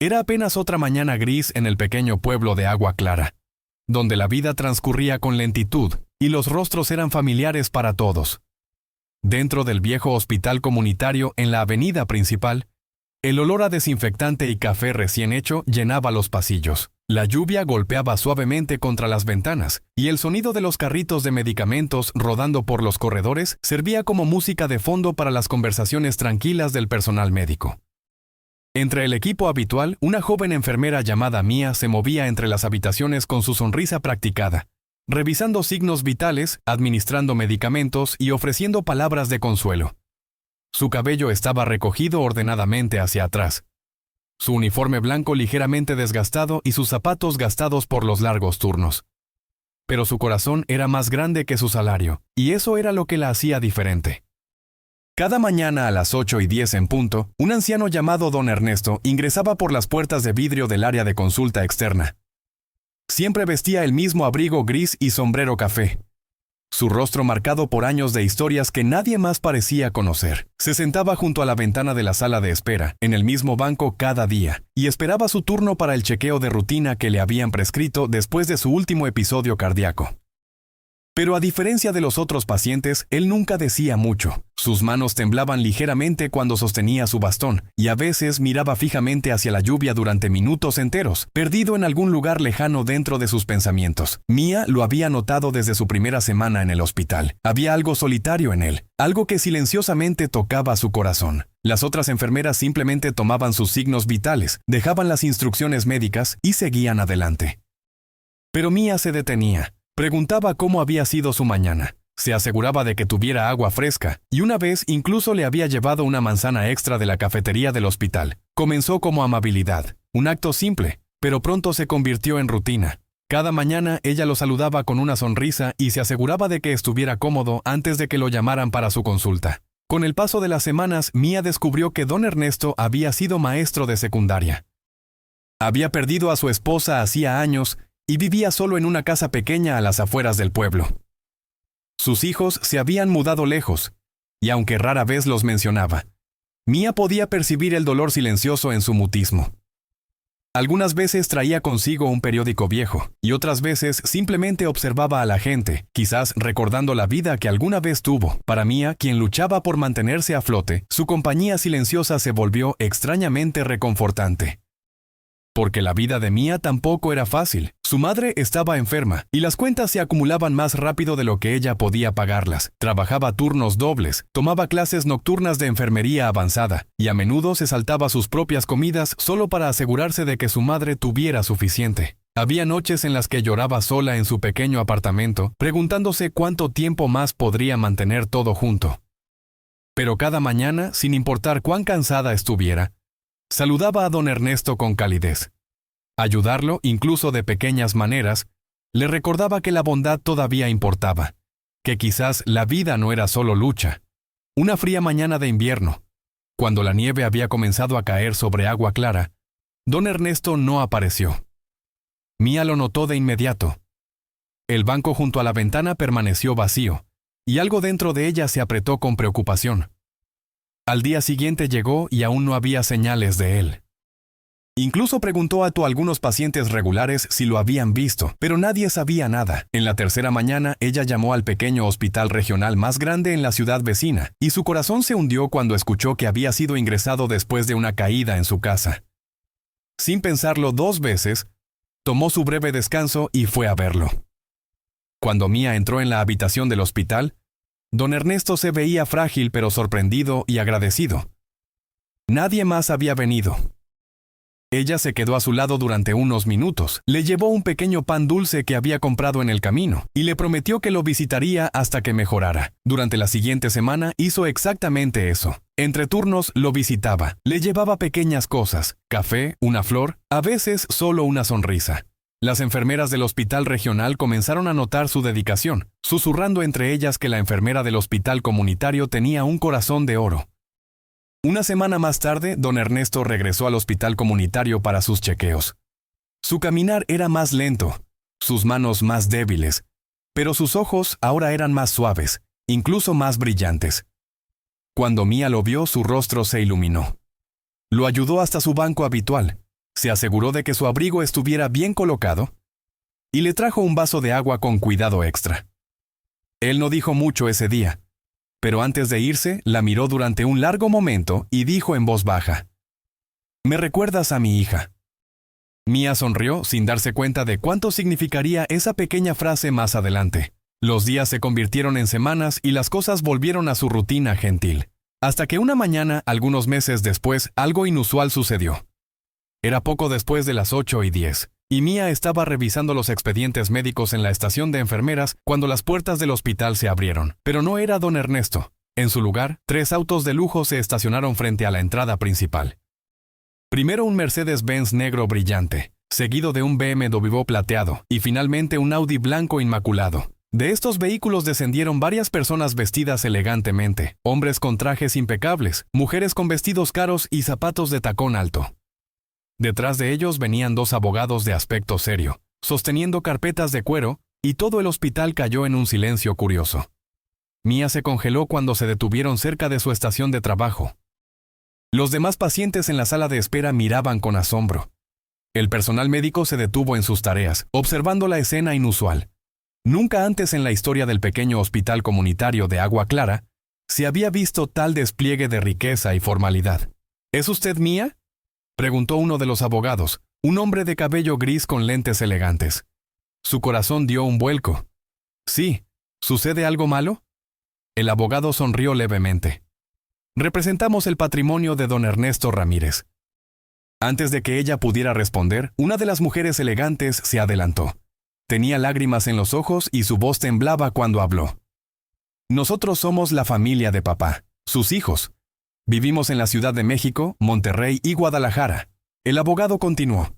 Era apenas otra mañana gris en el pequeño pueblo de Agua Clara, donde la vida transcurría con lentitud y los rostros eran familiares para todos. Dentro del viejo hospital comunitario en la avenida principal, el olor a desinfectante y café recién hecho llenaba los pasillos. La lluvia golpeaba suavemente contra las ventanas, y el sonido de los carritos de medicamentos rodando por los corredores servía como música de fondo para las conversaciones tranquilas del personal médico. Entre el equipo habitual, una joven enfermera llamada Mia se movía entre las habitaciones con su sonrisa practicada, revisando signos vitales, administrando medicamentos y ofreciendo palabras de consuelo. Su cabello estaba recogido ordenadamente hacia atrás, su uniforme blanco ligeramente desgastado y sus zapatos gastados por los largos turnos. Pero su corazón era más grande que su salario, y eso era lo que la hacía diferente. Cada mañana a las 8:10 en punto, un anciano llamado Don Ernesto ingresaba por las puertas de vidrio del área de consulta externa. Siempre vestía el mismo abrigo gris y sombrero café, su rostro marcado por años de historias que nadie más parecía conocer. Se sentaba junto a la ventana de la sala de espera, en el mismo banco cada día, y esperaba su turno para el chequeo de rutina que le habían prescrito después de su último episodio cardíaco. Pero a diferencia de los otros pacientes, él nunca decía mucho. Sus manos temblaban ligeramente cuando sostenía su bastón, y a veces miraba fijamente hacia la lluvia durante minutos enteros, perdido en algún lugar lejano dentro de sus pensamientos. Mia lo había notado desde su primera semana en el hospital. Había algo solitario en él, algo que silenciosamente tocaba su corazón. Las otras enfermeras simplemente tomaban sus signos vitales, dejaban las instrucciones médicas y seguían adelante. Pero Mia se detenía. Preguntaba cómo había sido su mañana. Se aseguraba de que tuviera agua fresca, y una vez incluso le había llevado una manzana extra de la cafetería del hospital. Comenzó como amabilidad, un acto simple, pero pronto se convirtió en rutina. Cada mañana ella lo saludaba con una sonrisa y se aseguraba de que estuviera cómodo antes de que lo llamaran para su consulta. Con el paso de las semanas, Mia descubrió que Don Ernesto había sido maestro de secundaria. Había perdido a su esposa hacía años y vivía solo en una casa pequeña a las afueras del pueblo. Sus hijos se habían mudado lejos, y aunque rara vez los mencionaba, Mia podía percibir el dolor silencioso en su mutismo. Algunas veces traía consigo un periódico viejo, y otras veces simplemente observaba a la gente, quizás recordando la vida que alguna vez tuvo. Para Mia, quien luchaba por mantenerse a flote, su compañía silenciosa se volvió extrañamente reconfortante. Porque la vida de Mia tampoco era fácil. Su madre estaba enferma, y las cuentas se acumulaban más rápido de lo que ella podía pagarlas. Trabajaba turnos dobles, tomaba clases nocturnas de enfermería avanzada, y a menudo se saltaba sus propias comidas solo para asegurarse de que su madre tuviera suficiente. Había noches en las que lloraba sola en su pequeño apartamento, preguntándose cuánto tiempo más podría mantener todo junto. Pero cada mañana, sin importar cuán cansada estuviera, saludaba a Don Ernesto con calidez. Ayudarlo, incluso de pequeñas maneras, le recordaba que la bondad todavía importaba, que quizás la vida no era solo lucha. Una fría mañana de invierno, cuando la nieve había comenzado a caer sobre Agua Clara, Don Ernesto no apareció. Mia lo notó de inmediato. El banco junto a la ventana permaneció vacío, y algo dentro de ella se apretó con preocupación. Al día siguiente llegó y aún no había señales de él. Incluso preguntó a algunos pacientes regulares si lo habían visto, pero nadie sabía nada. En la tercera mañana, ella llamó al pequeño hospital regional más grande en la ciudad vecina, y su corazón se hundió cuando escuchó que había sido ingresado después de una caída en su casa. Sin pensarlo 2 veces, tomó su breve descanso y fue a verlo. Cuando Mia entró en la habitación del hospital, Don Ernesto se veía frágil pero sorprendido y agradecido. Nadie más había venido. Ella se quedó a su lado durante unos minutos, le llevó un pequeño pan dulce que había comprado en el camino, y le prometió que lo visitaría hasta que mejorara. Durante la siguiente semana hizo exactamente eso. Entre turnos lo visitaba, le llevaba pequeñas cosas, café, una flor, a veces solo una sonrisa. Las enfermeras del hospital regional comenzaron a notar su dedicación, susurrando entre ellas que la enfermera del hospital comunitario tenía un corazón de oro. Una semana más tarde, Don Ernesto regresó al hospital comunitario para sus chequeos. Su caminar era más lento, sus manos más débiles, pero sus ojos ahora eran más suaves, incluso más brillantes. Cuando Mia lo vio, su rostro se iluminó. Lo ayudó hasta su banco habitual, se aseguró de que su abrigo estuviera bien colocado y le trajo un vaso de agua con cuidado extra. Él no dijo mucho ese día, pero antes de irse, la miró durante un largo momento y dijo en voz baja: «¿Me recuerdas a mi hija?». Mía sonrió sin darse cuenta de cuánto significaría esa pequeña frase más adelante. Los días se convirtieron en semanas y las cosas volvieron a su rutina gentil. Hasta que una mañana, algunos meses después, algo inusual sucedió. Era poco después de las 8:10, y Mía estaba revisando los expedientes médicos en la estación de enfermeras cuando las puertas del hospital se abrieron. Pero no era don Ernesto. En su lugar, 3 autos de lujo se estacionaron frente a la entrada principal. Primero un Mercedes-Benz negro brillante, seguido de un BMW plateado, y finalmente un Audi blanco inmaculado. De estos vehículos descendieron varias personas vestidas elegantemente, hombres con trajes impecables, mujeres con vestidos caros y zapatos de tacón alto. Detrás de ellos venían 2 abogados de aspecto serio, sosteniendo carpetas de cuero, y todo el hospital cayó en un silencio curioso. Mía se congeló cuando se detuvieron cerca de su estación de trabajo. Los demás pacientes en la sala de espera miraban con asombro. El personal médico se detuvo en sus tareas, observando la escena inusual. Nunca antes en la historia del pequeño hospital comunitario de Agua Clara se había visto tal despliegue de riqueza y formalidad. ¿Es usted Mía?, preguntó uno de los abogados, un hombre de cabello gris con lentes elegantes. Su corazón dio un vuelco. Sí, ¿sucede algo malo? El abogado sonrió levemente. Representamos el patrimonio de don Ernesto Ramírez. Antes de que ella pudiera responder, una de las mujeres elegantes se adelantó. Tenía lágrimas en los ojos y su voz temblaba cuando habló. Nosotros somos la familia de papá, sus hijos. Vivimos en la Ciudad de México, Monterrey y Guadalajara. El abogado continuó.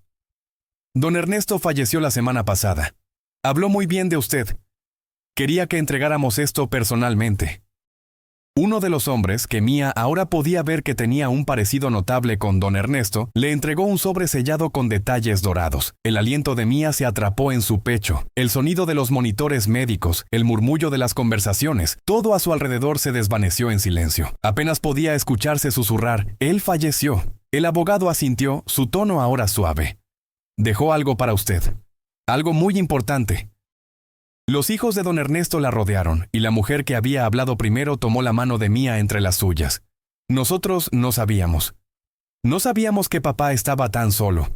Don Ernesto falleció la semana pasada. Habló muy bien de usted. Quería que entregáramos esto personalmente. Uno de los hombres, que Mía ahora podía ver que tenía un parecido notable con don Ernesto, le entregó un sobre sellado con detalles dorados. El aliento de Mía se atrapó en su pecho. El sonido de los monitores médicos, el murmullo de las conversaciones, todo a su alrededor se desvaneció en silencio. Apenas podía escucharse susurrar: «Él falleció». El abogado asintió, su tono ahora suave. «Dejó algo para usted. Algo muy importante». Los hijos de don Ernesto la rodearon, y la mujer que había hablado primero tomó la mano de Mía entre las suyas. Nosotros no sabíamos. No sabíamos que papá estaba tan solo.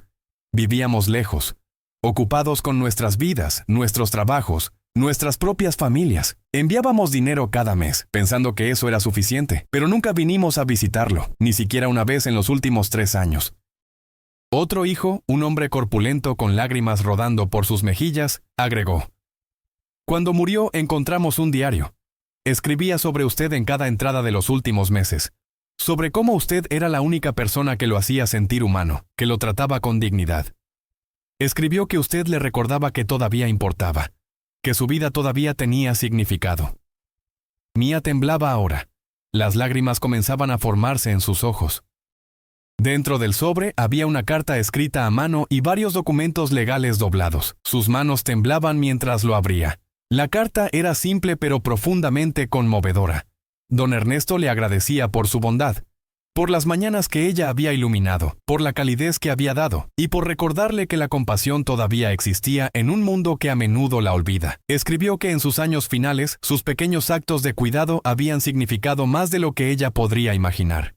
Vivíamos lejos, ocupados con nuestras vidas, nuestros trabajos, nuestras propias familias. Enviábamos dinero cada mes, pensando que eso era suficiente, pero nunca vinimos a visitarlo, ni siquiera una vez en los últimos 3 años. Otro hijo, un hombre corpulento con lágrimas rodando por sus mejillas, agregó: Cuando murió encontramos un diario. Escribía sobre usted en cada entrada de los últimos meses, sobre cómo usted era la única persona que lo hacía sentir humano, que lo trataba con dignidad. Escribió que usted le recordaba que todavía importaba, que su vida todavía tenía significado. Mía temblaba ahora. Las lágrimas comenzaban a formarse en sus ojos. Dentro del sobre había una carta escrita a mano y varios documentos legales doblados. Sus manos temblaban mientras lo abría. La carta era simple pero profundamente conmovedora. Don Ernesto le agradecía por su bondad, por las mañanas que ella había iluminado, por la calidez que había dado, y por recordarle que la compasión todavía existía en un mundo que a menudo la olvida. Escribió que en sus años finales, sus pequeños actos de cuidado habían significado más de lo que ella podría imaginar.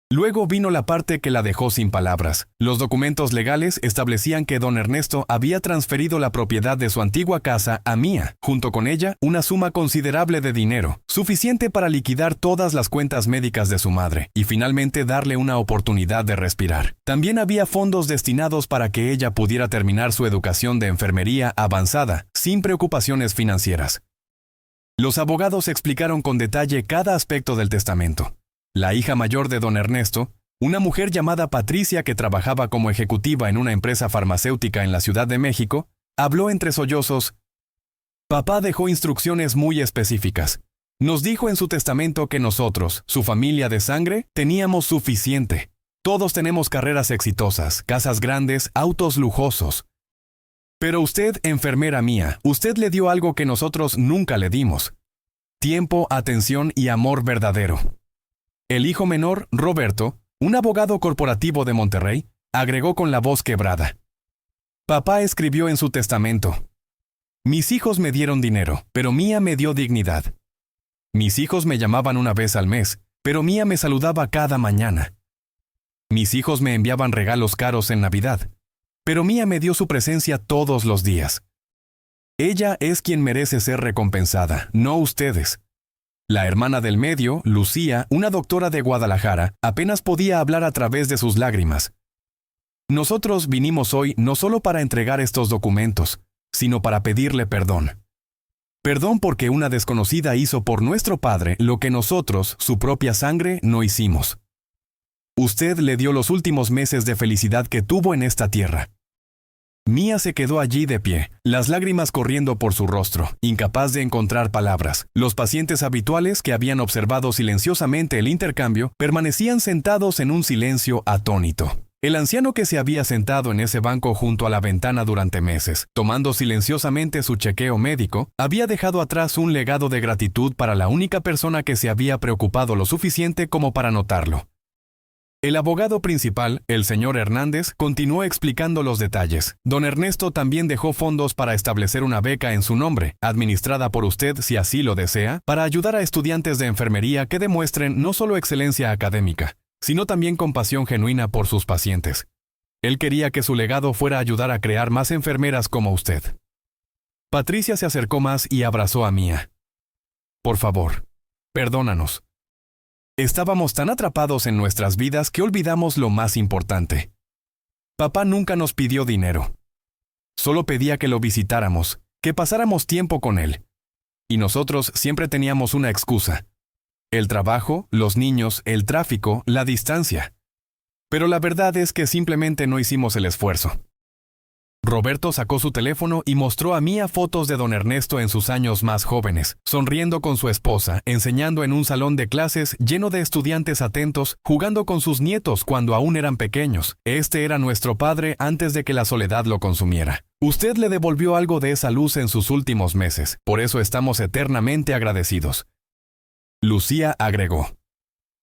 Luego vino la parte que la dejó sin palabras. Los documentos legales establecían que don Ernesto había transferido la propiedad de su antigua casa a Mía, junto con ella una suma considerable de dinero, suficiente para liquidar todas las cuentas médicas de su madre y finalmente darle una oportunidad de respirar. También había fondos destinados para que ella pudiera terminar su educación de enfermería avanzada, sin preocupaciones financieras. Los abogados explicaron con detalle cada aspecto del testamento. La hija mayor de don Ernesto, una mujer llamada Patricia que trabajaba como ejecutiva en una empresa farmacéutica en la Ciudad de México, habló entre sollozos: Papá dejó instrucciones muy específicas. Nos dijo en su testamento que nosotros, su familia de sangre, teníamos suficiente. Todos tenemos carreras exitosas, casas grandes, autos lujosos. Pero usted, enfermera Mía, usted le dio algo que nosotros nunca le dimos: tiempo, atención y amor verdadero. El hijo menor, Roberto, un abogado corporativo de Monterrey, agregó con la voz quebrada. Papá escribió en su testamento: mis hijos me dieron dinero, pero Mía me dio dignidad. Mis hijos me llamaban una vez al mes, pero Mía me saludaba cada mañana. Mis hijos me enviaban regalos caros en Navidad, pero Mía me dio su presencia todos los días. Ella es quien merece ser recompensada, no ustedes. La hermana del medio, Lucía, una doctora de Guadalajara, apenas podía hablar a través de sus lágrimas. Nosotros vinimos hoy no solo para entregar estos documentos, sino para pedirle perdón. Perdón porque una desconocida hizo por nuestro padre lo que nosotros, su propia sangre, no hicimos. Usted le dio los últimos meses de felicidad que tuvo en esta tierra. Mía se quedó allí de pie, las lágrimas corriendo por su rostro, incapaz de encontrar palabras. Los pacientes habituales que habían observado silenciosamente el intercambio permanecían sentados en un silencio atónito. El anciano que se había sentado en ese banco junto a la ventana durante meses, tomando silenciosamente su chequeo médico, había dejado atrás un legado de gratitud para la única persona que se había preocupado lo suficiente como para notarlo. El abogado principal, el señor Hernández, continuó explicando los detalles. Don Ernesto también dejó fondos para establecer una beca en su nombre, administrada por usted si así lo desea, para ayudar a estudiantes de enfermería que demuestren no solo excelencia académica, sino también compasión genuina por sus pacientes. Él quería que su legado fuera ayudar a crear más enfermeras como usted. Patricia se acercó más y abrazó a Mía. Por favor, perdónanos. Estábamos tan atrapados en nuestras vidas que olvidamos lo más importante. Papá nunca nos pidió dinero. Solo pedía que lo visitáramos, que pasáramos tiempo con él. Y nosotros siempre teníamos una excusa: el trabajo, los niños, el tráfico, la distancia. Pero la verdad es que simplemente no hicimos el esfuerzo. Roberto sacó su teléfono y mostró a Mía fotos de don Ernesto en sus años más jóvenes, sonriendo con su esposa, enseñando en un salón de clases lleno de estudiantes atentos, jugando con sus nietos cuando aún eran pequeños. Este era nuestro padre antes de que la soledad lo consumiera. Usted le devolvió algo de esa luz en sus últimos meses, por eso estamos eternamente agradecidos. Lucía agregó: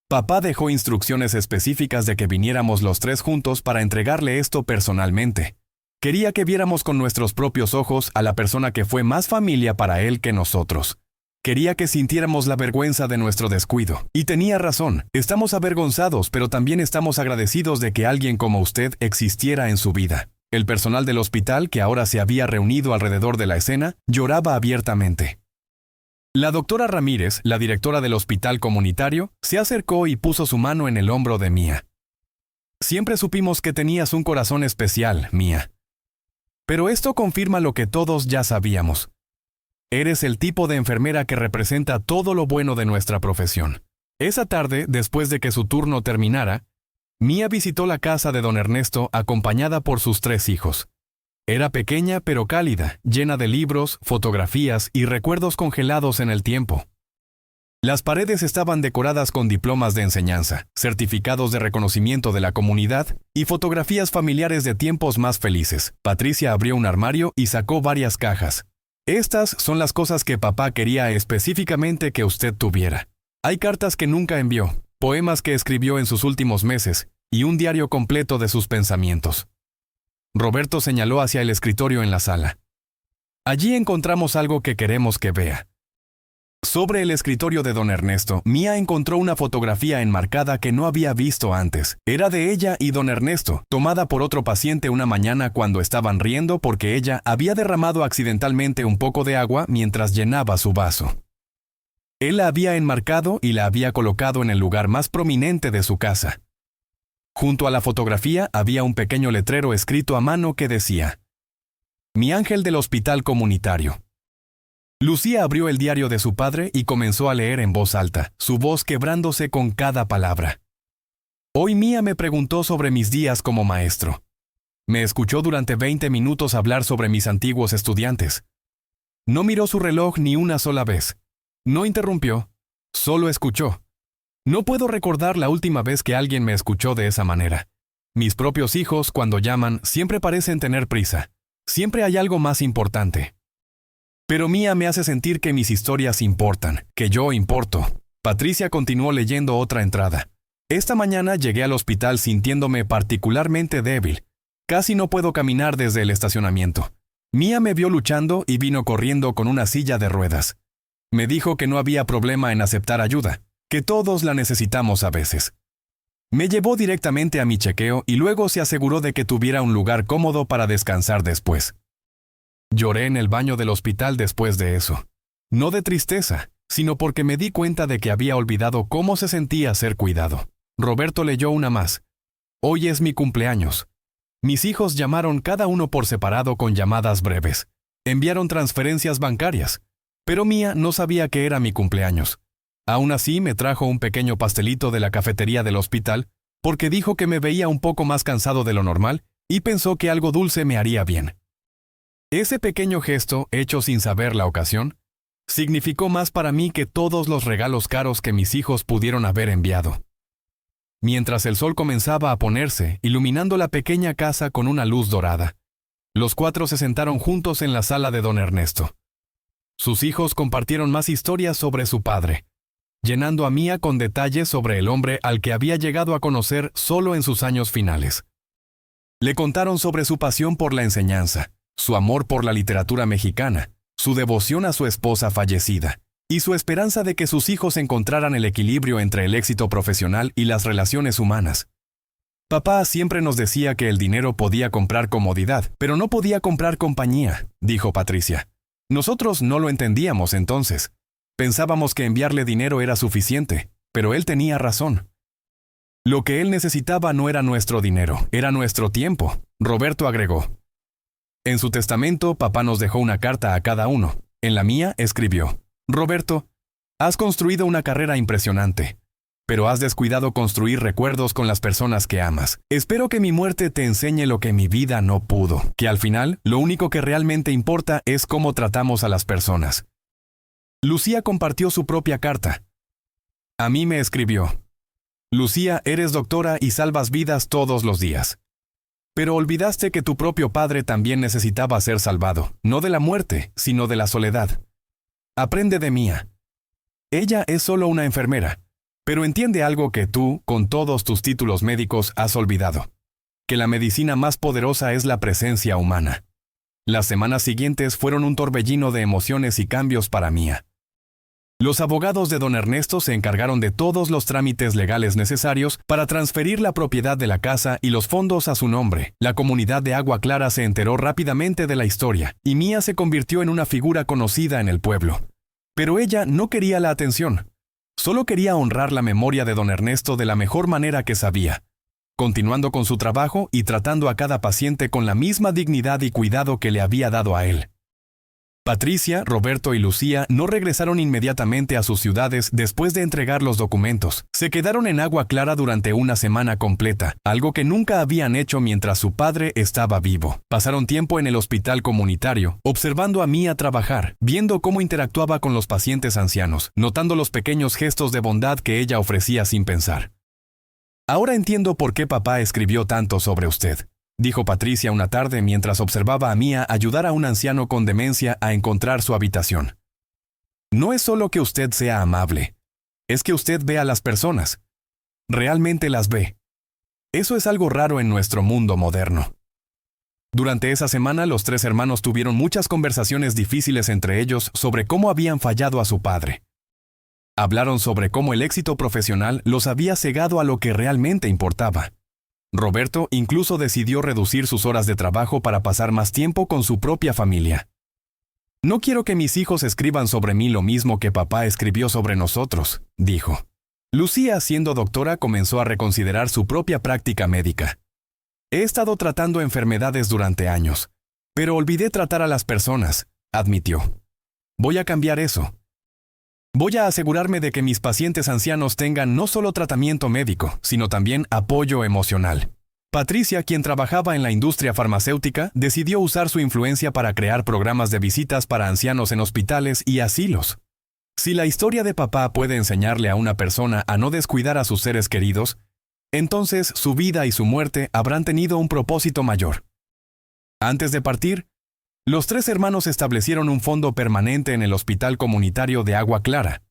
papá dejó instrucciones específicas de que viniéramos los tres juntos para entregarle esto personalmente. Quería que viéramos con nuestros propios ojos a la persona que fue más familia para él que nosotros. Quería que sintiéramos la vergüenza de nuestro descuido. Y tenía razón, estamos avergonzados, pero también estamos agradecidos de que alguien como usted existiera en su vida. El personal del hospital, que ahora se había reunido alrededor de la escena, lloraba abiertamente. La doctora Ramírez, la directora del hospital comunitario, se acercó y puso su mano en el hombro de Mía. Siempre supimos que tenías un corazón especial, Mía. Pero esto confirma lo que todos ya sabíamos. Eres el tipo de enfermera que representa todo lo bueno de nuestra profesión. Esa tarde, después de que su turno terminara, Mía visitó la casa de don Ernesto acompañada por sus 3 hijos. Era pequeña pero cálida, llena de libros, fotografías y recuerdos congelados en el tiempo. Las paredes estaban decoradas con diplomas de enseñanza, certificados de reconocimiento de la comunidad y fotografías familiares de tiempos más felices. Patricia abrió un armario y sacó varias cajas. Estas son las cosas que papá quería específicamente que usted tuviera. Hay cartas que nunca envió, poemas que escribió en sus últimos meses y un diario completo de sus pensamientos. Roberto señaló hacia el escritorio en la sala. Allí encontramos algo que queremos que vea. Sobre el escritorio de don Ernesto, Mía encontró una fotografía enmarcada que no había visto antes. Era de ella y don Ernesto, tomada por otro paciente una mañana cuando estaban riendo porque ella había derramado accidentalmente un poco de agua mientras llenaba su vaso. Él la había enmarcado y la había colocado en el lugar más prominente de su casa. Junto a la fotografía había un pequeño letrero escrito a mano que decía: Mi ángel del hospital comunitario. Lucía abrió el diario de su padre y comenzó a leer en voz alta, su voz quebrándose con cada palabra. Hoy Mía me preguntó sobre mis días como maestro. Me escuchó durante 20 minutos hablar sobre mis antiguos estudiantes. No miró su reloj ni una sola vez. No interrumpió, solo escuchó. No puedo recordar la última vez que alguien me escuchó de esa manera. Mis propios hijos, cuando llaman, siempre parecen tener prisa. Siempre hay algo más importante. Pero Mía me hace sentir que mis historias importan, que yo importo. Patricia continuó leyendo otra entrada. Esta mañana llegué al hospital sintiéndome particularmente débil. Casi no puedo caminar desde el estacionamiento. Mía me vio luchando y vino corriendo con una silla de ruedas. Me dijo que no había problema en aceptar ayuda, que todos la necesitamos a veces. Me llevó directamente a mi chequeo y luego se aseguró de que tuviera un lugar cómodo para descansar después. Lloré en el baño del hospital después de eso. No de tristeza, sino porque me di cuenta de que había olvidado cómo se sentía ser cuidado. Roberto leyó una más. Hoy es mi cumpleaños. Mis hijos llamaron cada uno por separado con llamadas breves. Enviaron transferencias bancarias. Pero Mía no sabía que era mi cumpleaños. Aún así me trajo un pequeño pastelito de la cafetería del hospital porque dijo que me veía un poco más cansado de lo normal y pensó que algo dulce me haría bien. Ese pequeño gesto, hecho sin saber la ocasión, significó más para mí que todos los regalos caros que mis hijos pudieron haber enviado. Mientras el sol comenzaba a ponerse, iluminando la pequeña casa con una luz dorada, los cuatro se sentaron juntos en la sala de don Ernesto. Sus hijos compartieron más historias sobre su padre, llenando a Mía con detalles sobre el hombre al que había llegado a conocer solo en sus años finales. Le contaron sobre su pasión por la enseñanza, su amor por la literatura mexicana, su devoción a su esposa fallecida, y su esperanza de que sus hijos encontraran el equilibrio entre el éxito profesional y las relaciones humanas. Papá siempre nos decía que el dinero podía comprar comodidad, pero no podía comprar compañía, dijo Patricia. Nosotros no lo entendíamos entonces. Pensábamos que enviarle dinero era suficiente, pero él tenía razón. Lo que él necesitaba no era nuestro dinero, era nuestro tiempo, Roberto agregó. En su testamento, papá nos dejó una carta a cada uno. En la mía, escribió: Roberto, has construido una carrera impresionante, pero has descuidado construir recuerdos con las personas que amas. Espero que mi muerte te enseñe lo que mi vida no pudo, que al final, lo único que realmente importa es cómo tratamos a las personas. Lucía compartió su propia carta. A mí me escribió: Lucía, eres doctora y salvas vidas todos los días. Pero olvidaste que tu propio padre también necesitaba ser salvado, no de la muerte, sino de la soledad. Aprende de Mía. Ella es solo una enfermera, pero entiende algo que tú, con todos tus títulos médicos, has olvidado: que la medicina más poderosa es la presencia humana. Las semanas siguientes fueron un torbellino de emociones y cambios para Mía. Los abogados de don Ernesto se encargaron de todos los trámites legales necesarios para transferir la propiedad de la casa y los fondos a su nombre. La comunidad de Agua Clara se enteró rápidamente de la historia, y Mía se convirtió en una figura conocida en el pueblo. Pero ella no quería la atención. Solo quería honrar la memoria de don Ernesto de la mejor manera que sabía, continuando con su trabajo y tratando a cada paciente con la misma dignidad y cuidado que le había dado a él. Patricia, Roberto y Lucía no regresaron inmediatamente a sus ciudades después de entregar los documentos. Se quedaron en Agua Clara durante una semana completa, algo que nunca habían hecho mientras su padre estaba vivo. Pasaron tiempo en el hospital comunitario, observando a Mía trabajar, viendo cómo interactuaba con los pacientes ancianos, notando los pequeños gestos de bondad que ella ofrecía sin pensar. Ahora entiendo por qué papá escribió tanto sobre usted, dijo Patricia una tarde mientras observaba a Mía ayudar a un anciano con demencia a encontrar su habitación. No es solo que usted sea amable, es que usted ve a las personas. Realmente las ve. Eso es algo raro en nuestro mundo moderno. Durante esa semana, los tres hermanos tuvieron muchas conversaciones difíciles entre ellos sobre cómo habían fallado a su padre. Hablaron sobre cómo el éxito profesional los había cegado a lo que realmente importaba. Roberto incluso decidió reducir sus horas de trabajo para pasar más tiempo con su propia familia. No quiero que mis hijos escriban sobre mí lo mismo que papá escribió sobre nosotros, dijo. Lucía, siendo doctora, comenzó a reconsiderar su propia práctica médica. He estado tratando enfermedades durante años, pero olvidé tratar a las personas, admitió. Voy a cambiar eso. Voy a asegurarme de que mis pacientes ancianos tengan no solo tratamiento médico, sino también apoyo emocional. Patricia, quien trabajaba en la industria farmacéutica, decidió usar su influencia para crear programas de visitas para ancianos en hospitales y asilos. Si la historia de papá puede enseñarle a una persona a no descuidar a sus seres queridos, entonces su vida y su muerte habrán tenido un propósito mayor. Antes de partir, los tres hermanos establecieron un fondo permanente en el hospital comunitario de Agua Clara.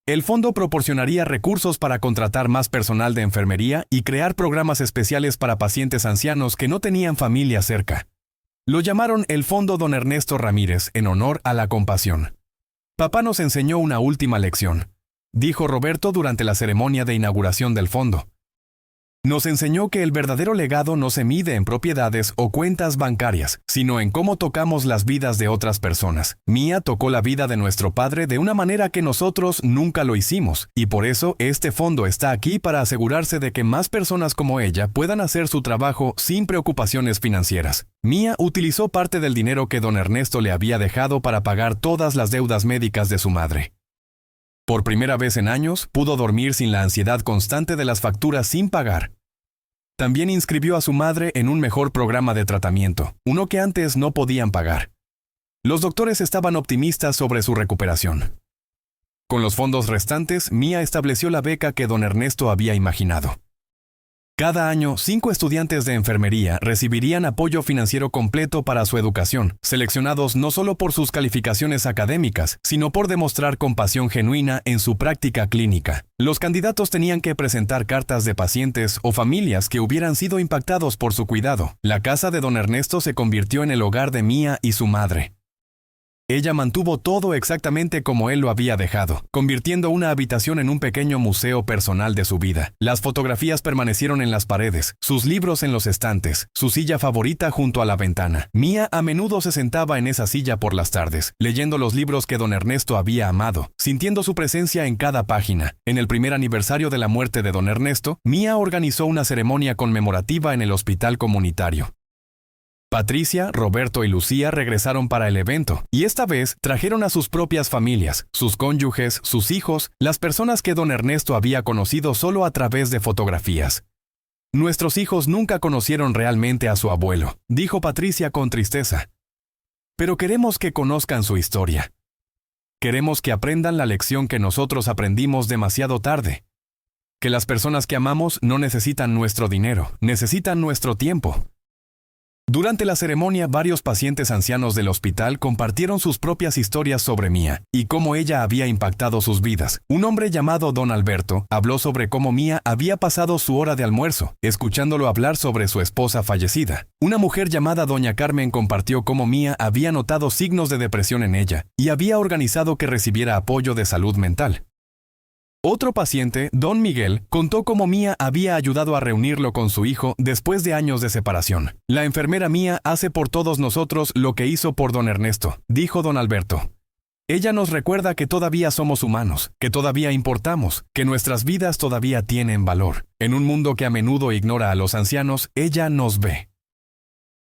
El fondo proporcionaría recursos para contratar más personal de enfermería y crear programas especiales para pacientes ancianos que no tenían familia cerca. Lo llamaron el Fondo Don Ernesto Ramírez en honor a la compasión. Papá nos enseñó una última lección, dijo Roberto durante la ceremonia de inauguración del fondo. Nos enseñó que el verdadero legado no se mide en propiedades o cuentas bancarias, sino en cómo tocamos las vidas de otras personas. Mía tocó la vida de nuestro padre de una manera que nosotros nunca lo hicimos, y por eso este fondo está aquí para asegurarse de que más personas como ella puedan hacer su trabajo sin preocupaciones financieras. Mía utilizó parte del dinero que don Ernesto le había dejado para pagar todas las deudas médicas de su madre. Por primera vez en años, pudo dormir sin la ansiedad constante de las facturas sin pagar. También inscribió a su madre en un mejor programa de tratamiento, uno que antes no podían pagar. Los doctores estaban optimistas sobre su recuperación. Con los fondos restantes, Mía estableció la beca que don Ernesto había imaginado. Cada año, 5 estudiantes de enfermería recibirían apoyo financiero completo para su educación, seleccionados no solo por sus calificaciones académicas, sino por demostrar compasión genuina en su práctica clínica. Los candidatos tenían que presentar cartas de pacientes o familias que hubieran sido impactados por su cuidado. La casa de don Ernesto se convirtió en el hogar de Mía y su madre. Ella mantuvo todo exactamente como él lo había dejado, convirtiendo una habitación en un pequeño museo personal de su vida. Las fotografías permanecieron en las paredes, sus libros en los estantes, su silla favorita junto a la ventana. Mía a menudo se sentaba en esa silla por las tardes, leyendo los libros que don Ernesto había amado, sintiendo su presencia en cada página. En el primer aniversario de la muerte de don Ernesto, Mía organizó una ceremonia conmemorativa en el hospital comunitario. Patricia, Roberto y Lucía regresaron para el evento, y esta vez trajeron a sus propias familias, sus cónyuges, sus hijos, las personas que don Ernesto había conocido solo a través de fotografías. Nuestros hijos nunca conocieron realmente a su abuelo, dijo Patricia con tristeza. Pero queremos que conozcan su historia. Queremos que aprendan la lección que nosotros aprendimos demasiado tarde. Que las personas que amamos no necesitan nuestro dinero, necesitan nuestro tiempo. Durante la ceremonia, varios pacientes ancianos del hospital compartieron sus propias historias sobre Mía y cómo ella había impactado sus vidas. Un hombre llamado Don Alberto habló sobre cómo Mía había pasado su hora de almuerzo, escuchándolo hablar sobre su esposa fallecida. Una mujer llamada Doña Carmen compartió cómo Mía había notado signos de depresión en ella y había organizado que recibiera apoyo de salud mental. Otro paciente, Don Miguel, contó cómo Mía había ayudado a reunirlo con su hijo después de años de separación. La enfermera Mía hace por todos nosotros lo que hizo por don Ernesto, dijo don Alberto. Ella nos recuerda que todavía somos humanos, que todavía importamos, que nuestras vidas todavía tienen valor. En un mundo que a menudo ignora a los ancianos, ella nos ve.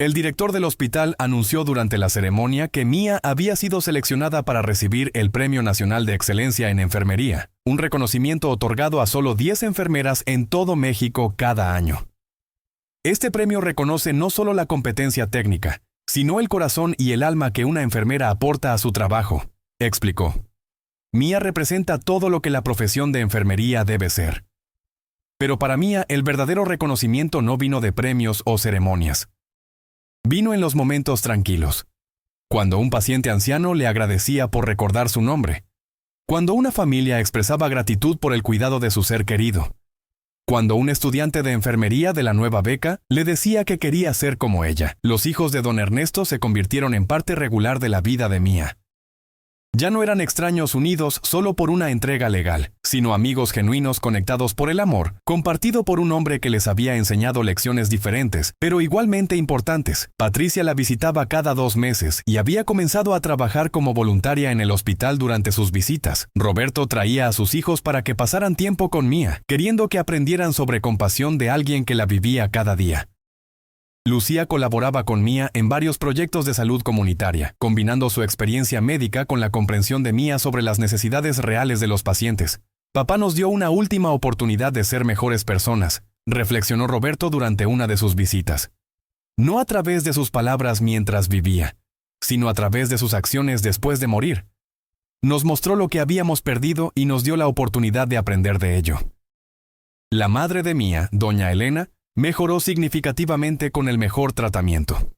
El director del hospital anunció durante la ceremonia que Mía había sido seleccionada para recibir el Premio Nacional de Excelencia en Enfermería, un reconocimiento otorgado a solo 10 enfermeras en todo México cada año. Este premio reconoce no solo la competencia técnica, sino el corazón y el alma que una enfermera aporta a su trabajo, explicó. Mía representa todo lo que la profesión de enfermería debe ser. Pero para Mía el verdadero reconocimiento no vino de premios o ceremonias. Vino en los momentos tranquilos. Cuando un paciente anciano le agradecía por recordar su nombre. Cuando una familia expresaba gratitud por el cuidado de su ser querido. Cuando un estudiante de enfermería de la nueva beca le decía que quería ser como ella. Los hijos de don Ernesto se convirtieron en parte regular de la vida de Mía. Ya no eran extraños unidos solo por una entrega legal, sino amigos genuinos conectados por el amor, compartido por un hombre que les había enseñado lecciones diferentes, pero igualmente importantes. Patricia la visitaba cada 2 meses y había comenzado a trabajar como voluntaria en el hospital durante sus visitas. Roberto traía a sus hijos para que pasaran tiempo con Mía, queriendo que aprendieran sobre compasión de alguien que la vivía cada día. Lucía colaboraba con Mía en varios proyectos de salud comunitaria, combinando su experiencia médica con la comprensión de Mía sobre las necesidades reales de los pacientes. Papá nos dio una última oportunidad de ser mejores personas, reflexionó Roberto durante una de sus visitas. No a través de sus palabras mientras vivía, sino a través de sus acciones después de morir. Nos mostró lo que habíamos perdido y nos dio la oportunidad de aprender de ello. La madre de Mía, doña Elena, mejoró significativamente con el mejor tratamiento.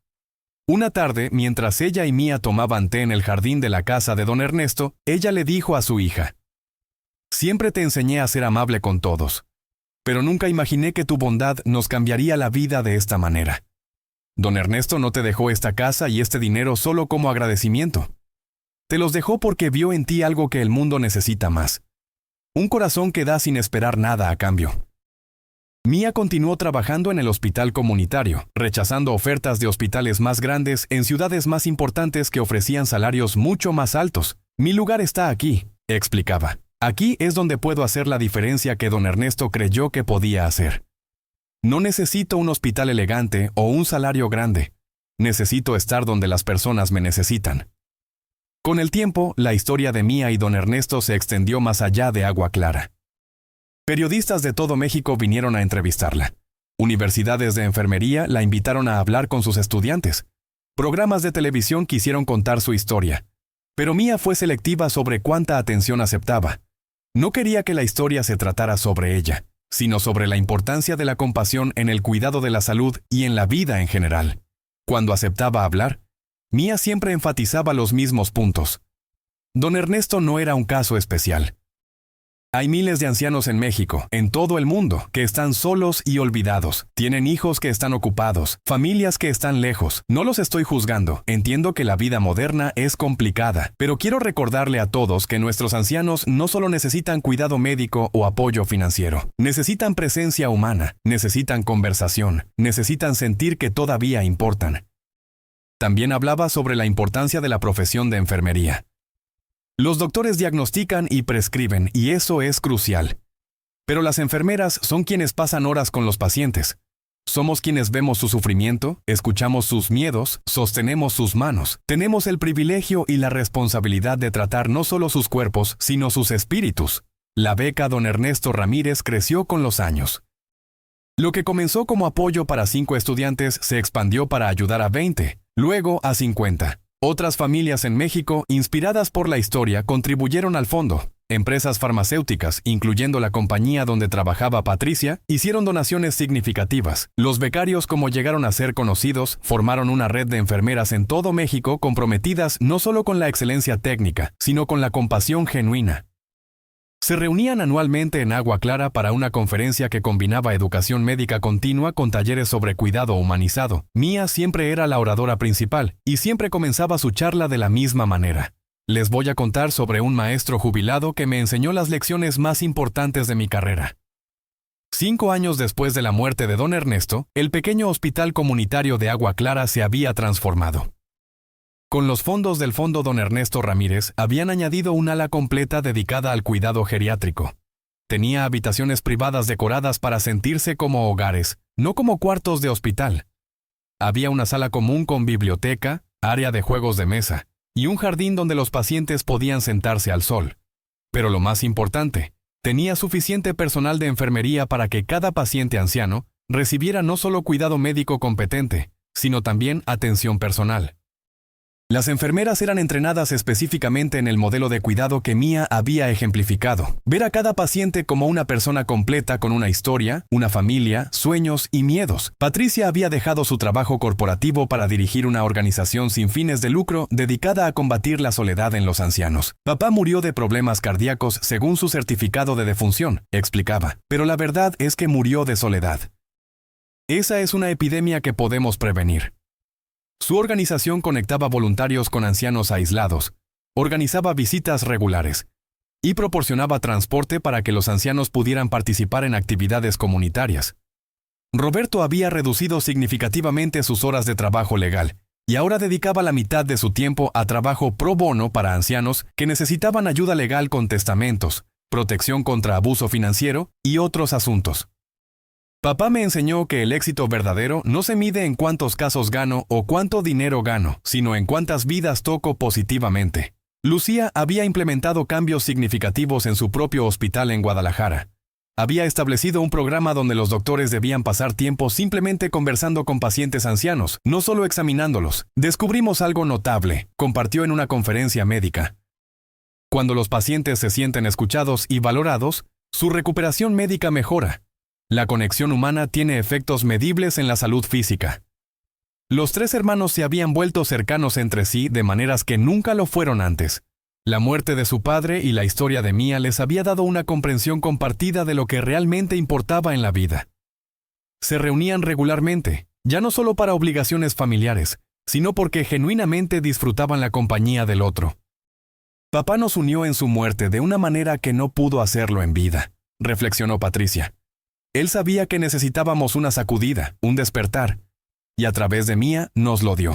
Una tarde, mientras ella y Mía tomaban té en el jardín de la casa de don Ernesto, ella le dijo a su hija: Siempre te enseñé a ser amable con todos, pero nunca imaginé que tu bondad nos cambiaría la vida de esta manera. Don Ernesto no te dejó esta casa y este dinero solo como agradecimiento. Te los dejó porque vio en ti algo que el mundo necesita más. Un corazón que da sin esperar nada a cambio. Mía continuó trabajando en el hospital comunitario, rechazando ofertas de hospitales más grandes en ciudades más importantes que ofrecían salarios mucho más altos. Mi lugar está aquí, explicaba. Aquí es donde puedo hacer la diferencia que don Ernesto creyó que podía hacer. No necesito un hospital elegante o un salario grande. Necesito estar donde las personas me necesitan. Con el tiempo, la historia de Mía y don Ernesto se extendió más allá de Agua Clara. Periodistas de todo México vinieron a entrevistarla. Universidades de enfermería la invitaron a hablar con sus estudiantes. Programas de televisión quisieron contar su historia. Pero Mía fue selectiva sobre cuánta atención aceptaba. No quería que la historia se tratara sobre ella, sino sobre la importancia de la compasión en el cuidado de la salud y en la vida en general. Cuando aceptaba hablar, Mía siempre enfatizaba los mismos puntos. Don Ernesto no era un caso especial. Hay miles de ancianos en México, en todo el mundo, que están solos y olvidados. Tienen hijos que están ocupados, familias que están lejos. No los estoy juzgando. Entiendo que la vida moderna es complicada, pero quiero recordarle a todos que nuestros ancianos no solo necesitan cuidado médico o apoyo financiero. Necesitan presencia humana, necesitan conversación, necesitan sentir que todavía importan. También hablaba sobre la importancia de la profesión de enfermería. Los doctores diagnostican y prescriben, y eso es crucial. Pero las enfermeras son quienes pasan horas con los pacientes. Somos quienes vemos su sufrimiento, escuchamos sus miedos, sostenemos sus manos. Tenemos el privilegio y la responsabilidad de tratar no solo sus cuerpos, sino sus espíritus. La beca Don Ernesto Ramírez creció con los años. Lo que comenzó como apoyo para 5 estudiantes se expandió para ayudar a 20, luego a 50. Otras familias en México, inspiradas por la historia, contribuyeron al fondo. Empresas farmacéuticas, incluyendo la compañía donde trabajaba Patricia, hicieron donaciones significativas. Los becarios, como llegaron a ser conocidos, formaron una red de enfermeras en todo México comprometidas no solo con la excelencia técnica, sino con la compasión genuina. Se reunían anualmente en Agua Clara para una conferencia que combinaba educación médica continua con talleres sobre cuidado humanizado. Mía siempre era la oradora principal y siempre comenzaba su charla de la misma manera. Les voy a contar sobre un maestro jubilado que me enseñó las lecciones más importantes de mi carrera. 5 años después de la muerte de don Ernesto, el pequeño hospital comunitario de Agua Clara se había transformado. Con los fondos del Fondo Don Ernesto Ramírez, habían añadido un ala completa dedicada al cuidado geriátrico. Tenía habitaciones privadas decoradas para sentirse como hogares, no como cuartos de hospital. Había una sala común con biblioteca, área de juegos de mesa, y un jardín donde los pacientes podían sentarse al sol. Pero lo más importante, tenía suficiente personal de enfermería para que cada paciente anciano recibiera no solo cuidado médico competente, sino también atención personal. Las enfermeras eran entrenadas específicamente en el modelo de cuidado que Mía había ejemplificado. Ver a cada paciente como una persona completa con una historia, una familia, sueños y miedos. Patricia había dejado su trabajo corporativo para dirigir una organización sin fines de lucro dedicada a combatir la soledad en los ancianos. Papá murió de problemas cardíacos según su certificado de defunción, explicaba. Pero la verdad es que murió de soledad. Esa es una epidemia que podemos prevenir. Su organización conectaba voluntarios con ancianos aislados, organizaba visitas regulares y proporcionaba transporte para que los ancianos pudieran participar en actividades comunitarias. Roberto había reducido significativamente sus horas de trabajo legal y ahora dedicaba la mitad de su tiempo a trabajo pro bono para ancianos que necesitaban ayuda legal con testamentos, protección contra abuso financiero y otros asuntos. Papá me enseñó que el éxito verdadero no se mide en cuántos casos gano o cuánto dinero gano, sino en cuántas vidas toco positivamente. Lucía había implementado cambios significativos en su propio hospital en Guadalajara. Había establecido un programa donde los doctores debían pasar tiempo simplemente conversando con pacientes ancianos, no solo examinándolos. Descubrimos algo notable, compartió en una conferencia médica. Cuando los pacientes se sienten escuchados y valorados, su recuperación médica mejora. La conexión humana tiene efectos medibles en la salud física. Los 3 hermanos se habían vuelto cercanos entre sí de maneras que nunca lo fueron antes. La muerte de su padre y la historia de Mía les había dado una comprensión compartida de lo que realmente importaba en la vida. Se reunían regularmente, ya no solo para obligaciones familiares, sino porque genuinamente disfrutaban la compañía del otro. Papá nos unió en su muerte de una manera que no pudo hacerlo en vida, reflexionó Patricia. Él sabía que necesitábamos una sacudida, un despertar, y a través de Mía nos lo dio.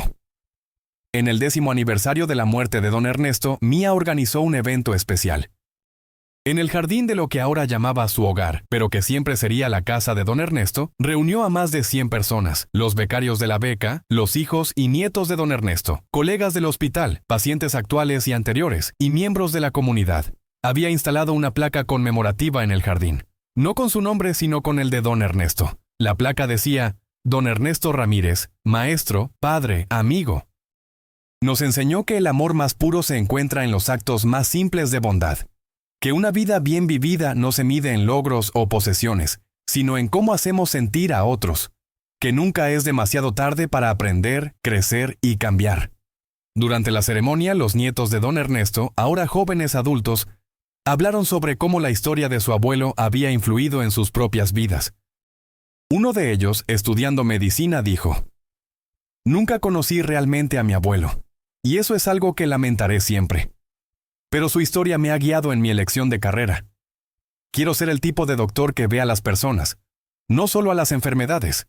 En el 10º aniversario de la muerte de don Ernesto, Mía organizó un evento especial. En el jardín de lo que ahora llamaba su hogar, pero que siempre sería la casa de don Ernesto, reunió a más de 100 personas, los becarios de la beca, los hijos y nietos de don Ernesto, colegas del hospital, pacientes actuales y anteriores, y miembros de la comunidad. Había instalado una placa conmemorativa en el jardín, no con su nombre sino con el de don Ernesto. La placa decía, Don Ernesto Ramírez, maestro, padre, amigo. Nos enseñó que el amor más puro se encuentra en los actos más simples de bondad. Que una vida bien vivida no se mide en logros o posesiones, sino en cómo hacemos sentir a otros. Que nunca es demasiado tarde para aprender, crecer y cambiar. Durante la ceremonia, los nietos de don Ernesto, ahora jóvenes adultos, hablaron sobre cómo la historia de su abuelo había influido en sus propias vidas. Uno de ellos, estudiando medicina, dijo: «Nunca conocí realmente a mi abuelo, y eso es algo que lamentaré siempre. Pero su historia me ha guiado en mi elección de carrera. Quiero ser el tipo de doctor que ve a las personas, no solo a las enfermedades.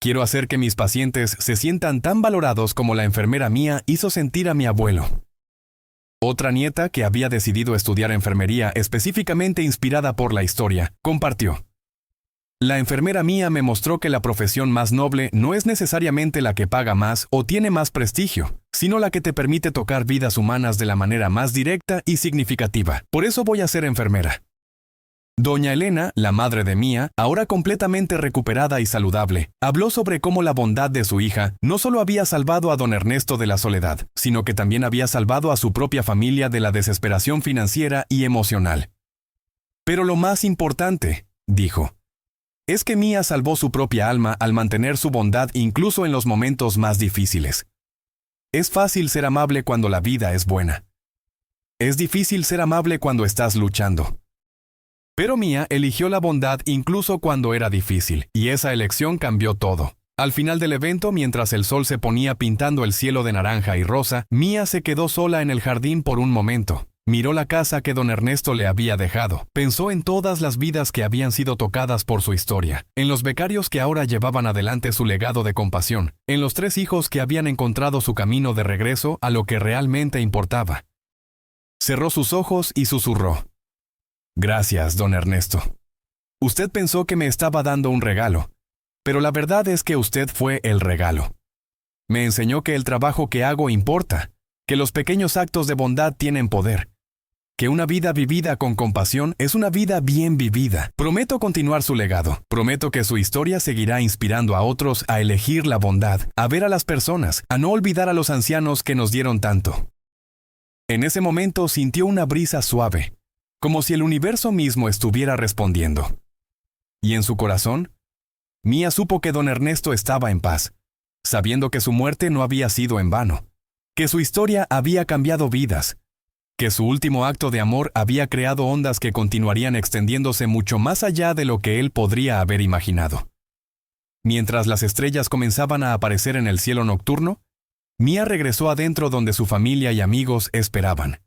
Quiero hacer que mis pacientes se sientan tan valorados como la enfermera Mía hizo sentir a mi abuelo». Otra nieta, que había decidido estudiar enfermería específicamente inspirada por la historia, compartió: «La enfermera Mía me mostró que la profesión más noble no es necesariamente la que paga más o tiene más prestigio, sino la que te permite tocar vidas humanas de la manera más directa y significativa. Por eso voy a ser enfermera». Doña Elena, la madre de Mía, ahora completamente recuperada y saludable, habló sobre cómo la bondad de su hija no solo había salvado a don Ernesto de la soledad, sino que también había salvado a su propia familia de la desesperación financiera y emocional. «Pero lo más importante», dijo, «es que Mía salvó su propia alma al mantener su bondad incluso en los momentos más difíciles. Es fácil ser amable cuando la vida es buena. Es difícil ser amable cuando estás luchando. Pero Mía eligió la bondad incluso cuando era difícil, y esa elección cambió todo». Al final del evento, mientras el sol se ponía pintando el cielo de naranja y rosa, Mía se quedó sola en el jardín por un momento. Miró la casa que don Ernesto le había dejado. Pensó en todas las vidas que habían sido tocadas por su historia, en los becarios que ahora llevaban adelante su legado de compasión, en los 3 hijos que habían encontrado su camino de regreso a lo que realmente importaba. Cerró sus ojos y susurró: «Gracias, don Ernesto. Usted pensó que me estaba dando un regalo, pero la verdad es que usted fue el regalo. Me enseñó que el trabajo que hago importa, que los pequeños actos de bondad tienen poder, que una vida vivida con compasión es una vida bien vivida. Prometo continuar su legado. Prometo que su historia seguirá inspirando a otros a elegir la bondad, a ver a las personas, a no olvidar a los ancianos que nos dieron tanto». En ese momento sintió una brisa suave, como si el universo mismo estuviera respondiendo. Y en su corazón, Mía supo que don Ernesto estaba en paz, sabiendo que su muerte no había sido en vano, que su historia había cambiado vidas, que su último acto de amor había creado ondas que continuarían extendiéndose mucho más allá de lo que él podría haber imaginado. Mientras las estrellas comenzaban a aparecer en el cielo nocturno, Mía regresó adentro donde su familia y amigos esperaban.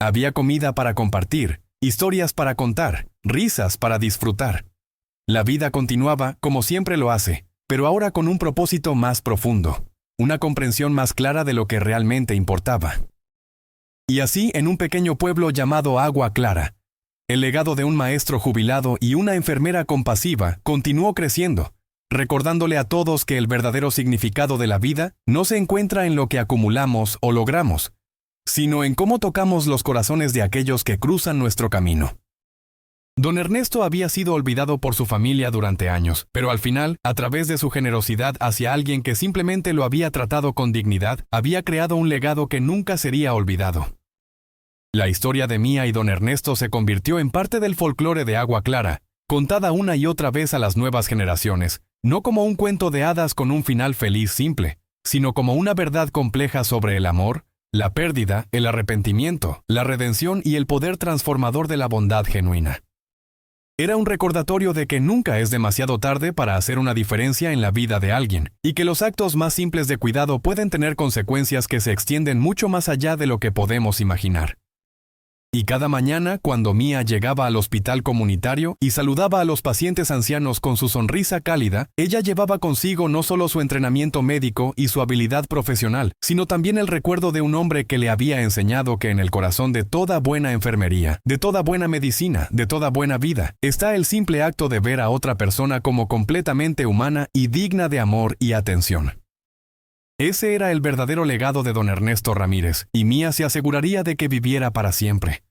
Había comida para compartir, historias para contar, risas para disfrutar. La vida continuaba como siempre lo hace, pero ahora con un propósito más profundo, una comprensión más clara de lo que realmente importaba. Y así, en un pequeño pueblo llamado Agua Clara, el legado de un maestro jubilado y una enfermera compasiva continuó creciendo, recordándole a todos que el verdadero significado de la vida no se encuentra en lo que acumulamos o logramos, sino en cómo tocamos los corazones de aquellos que cruzan nuestro camino. Don Ernesto había sido olvidado por su familia durante años, pero al final, a través de su generosidad hacia alguien que simplemente lo había tratado con dignidad, había creado un legado que nunca sería olvidado. La historia de Mía y don Ernesto se convirtió en parte del folclore de Agua Clara, contada una y otra vez a las nuevas generaciones, no como un cuento de hadas con un final feliz simple, sino como una verdad compleja sobre el amor, la pérdida, el arrepentimiento, la redención y el poder transformador de la bondad genuina. Era un recordatorio de que nunca es demasiado tarde para hacer una diferencia en la vida de alguien, y que los actos más simples de cuidado pueden tener consecuencias que se extienden mucho más allá de lo que podemos imaginar. Y cada mañana, cuando Mia llegaba al hospital comunitario y saludaba a los pacientes ancianos con su sonrisa cálida, ella llevaba consigo no solo su entrenamiento médico y su habilidad profesional, sino también el recuerdo de un hombre que le había enseñado que en el corazón de toda buena enfermería, de toda buena medicina, de toda buena vida, está el simple acto de ver a otra persona como completamente humana y digna de amor y atención. Ese era el verdadero legado de don Ernesto Ramírez, y Mia se aseguraría de que viviera para siempre.